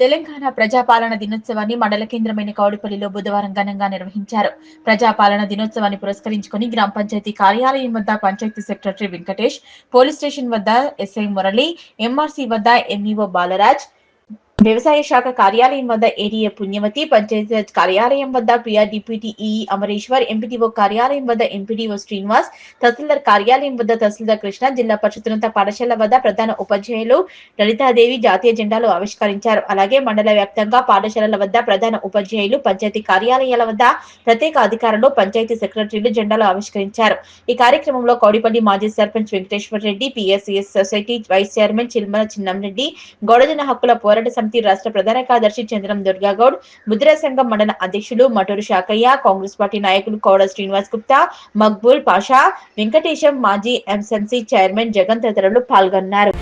తెలంగాణ ప్రజాపాలన దినోత్సవాన్ని మండల కేంద్రమైన కౌడిపల్లిలో బుధవారం ఘనంగా నిర్వహించారు. ప్రజాపాలన దినోత్సవాన్ని పురస్కరించుకుని గ్రామ పంచాయతీ కార్యాలయం వద్ద panchayat secretary Venkatesh, police station వద్ద ఎస్ఐ మురళి, ఎంఆర్సీ వద్ద ఎంఈఓ బాలరాజ్, వ్యవసాయ శాఖ కార్యాలయం వద్ద ఏడీఏ పుణ్యవతి, పంచాయతీరాజ్ కార్యాలయం వద్ద PR deputy EE Amareshwar, MPDO కార్యాలయం వద్ద ఎంపీడీఓ శ్రీనివాస్, తహసీల్దార్ కార్యాలయం వద్ద తహసీల్దార్ కృష్ణ, జిల్లా పరిషత్ పాఠశాల వద్ద ప్రధాన ఉపాధ్యాయులు లలితాదేవి జాతీయ జెండాలు ఆవిష్కరించారు. అలాగే మండల వ్యాప్తంగా పాఠశాలల వద్ద ప్రధాన ఉపాధ్యాయులు, పంచాయతీ కార్యాలయాల వద్ద ప్రత్యేక అధికారులు, పంచాయతీ సెక్రటరీలు జెండాలు ఆవిష్కరించారు. ఈ కార్యక్రమంలో కౌడిపల్లి మాజీ sarpanch Venkateswara Reddy, PSCS society vice chairman Chilmala Chinnamreddy, Gowdajana Hakkula Porata సమితి రాష్ట్ర ప్రధాన కార్యదర్శి చంద్రం దుర్గాగౌడ్, ముద్రా సంఘం మండల అధ్యక్షులు మటూరు శాకయ్య, కాంగ్రెస్ పార్టీ నాయకులు కౌడ శ్రీనివాస్ గుప్తా, మక్బూల్ పాషా, వెంకటేశం, మాజీ ఎంఎస్ఎంసీ చైర్మన్ జగన్ తదితరులు పాల్గొన్నారు.